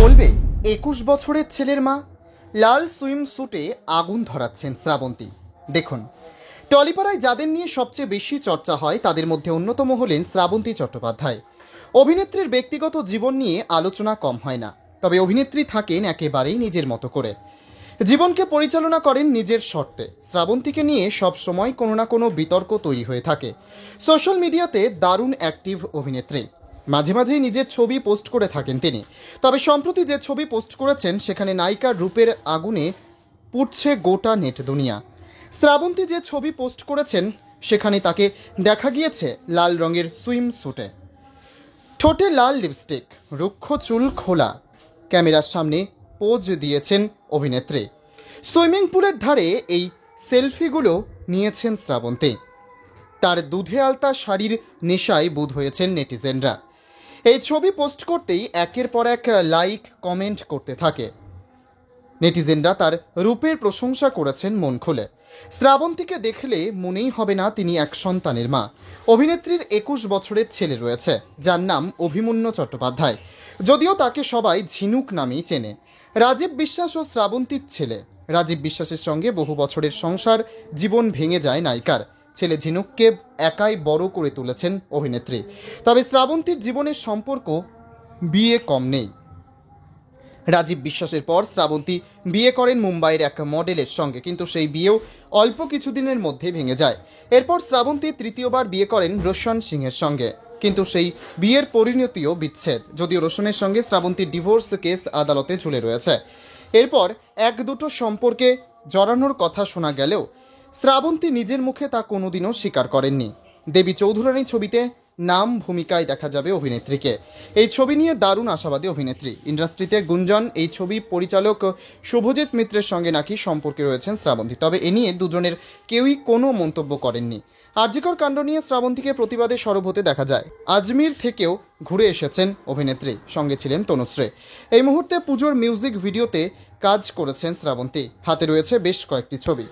বলবে ২১ বছরের ছেলের মা? লাল সুইম স্যুটে আগুন ধরাচ্ছেন শ্রাবন্তী। দেখুন, টলিপাড়ায় যাদের নিয়ে সবচেয়ে বেশি চর্চা হয় তাদের মধ্যে অন্যতম হলেন শ্রাবন্তী চট্টোপাধ্যায়। অভিনেত্রীর ব্যক্তিগত জীবন নিয়ে আলোচনা কম হয় না, তবে অভিনেত্রী থাকেন একেবারেই নিজের মতো করে। জীবনকে পরিচালনা করেন নিজের শর্তে। শ্রাবন্তীকে নিয়ে সব সময় কোনো না কোনো বিতর্ক তৈরি হয়ে থাকে। সোশ্যাল মিডিয়াতে দারুণ অ্যাক্টিভ অভিনেত্রী, মাঝে মাঝেই নিজের ছবি পোস্ট করে থাকেন তিনি। তবে সম্প্রতি যে ছবি পোস্ট করেছেন সেখানে নায়িকার রূপের আগুনে পুড়ছে গোটা নেট দুনিয়া। শ্রাবন্তী যে ছবি পোস্ট করেছেন সেখানে তাকে দেখা গিয়েছে লাল রঙের সুইম স্যুটে, ঠোঁটে লাল লিপস্টিক, রুক্ষ চুল খোলা। ক্যামেরার সামনে পোজ দিয়েছেন অভিনেত্রী। সুইমিং পুলের ধারে এই সেলফিগুলো নিয়েছেন শ্রাবন্তী। তার দুধে আলতা শাড়ির নেশায় বুঁদ হয়েছেন নেটিজেনরা। এই ছবি পোস্ট করতেই একের পর এক লাইক কমেন্ট করতে থাকে। নেটিজেনরা তার রূপের প্রশংসা করেছেন মন খুলে। শ্রাবন্তীকে দেখলে মনেই হবে না তিনি এক সন্তানের মা। অভিনেত্রীর ২১ বছরের ছেলে রয়েছে, যার নাম অভিমন্যু চট্টোপাধ্যায়। যদিও তাকে সবাই ঝিনুক নামেই চেনে। রাজীব বিশ্বাস ও শ্রাবন্তীর ছেলে। রাজীব বিশ্বাসের সঙ্গে বহু বছরের সংসার জীবন ভেঙে যায় নায়িকার। ছেলে ঝিনুককে একাই বড় করে তুলেছেন অভিনেত্রী। তবে শ্রাবন্তীর জীবনের সম্পর্ক বিয়ে কম নেই। রাজীব বিশ্বাসের পর শ্রাবন্তী বিয়ে করেন মুম্বাইয়ের এক মডেলের সঙ্গে, কিন্তু সেই বিয়েও অল্প কিছুদিনের মধ্যে ভেঙে যায়। এরপর শ্রাবন্তী তৃতীয়বার বিয়ে করেন রোশন সিংয়ের সঙ্গে, কিন্তু সেই বিয়ের পরিণতিও বিচ্ছেদ। যদিও রোশনের সঙ্গে শ্রাবন্তীর ডিভোর্স কেস আদালতে ঝুলে রয়েছে। এরপর এক দুটো সম্পর্কে জড়ানোর কথা শোনা গেলেও শ্রাবন্তী নিজের মুখে তা কোনোদিনও স্বীকার করেননি। দেবী চৌধুরানী ছবিতে নাম ভূমিকায় দেখা যাবে অভিনেত্রীকে। এই ছবি নিয়ে দারুণ আশাবাদী অভিনেত্রী। ইন্ডাস্ট্রিতে গুঞ্জন এই ছবি পরিচালক শুভজিৎ মিত্রের সঙ্গে নাকি সম্পর্কে রয়েছেন শ্রাবন্তী, তবে এ নিয়ে দুজনের কেউই কোনো মন্তব্য করেননি। আরজিকর কাণ্ড নিয়ে শ্রাবন্তীকে প্রতিবাদে সরব হতে দেখা যায়। আজমির থেকেও ঘুরে এসেছেন অভিনেত্রী, সঙ্গে ছিলেন তনুশ্রী। এই মুহূর্তে পুজোর মিউজিক ভিডিওতে কাজ করেছেন শ্রাবন্তী, হাতে রয়েছে বেশ কয়েকটি ছবি।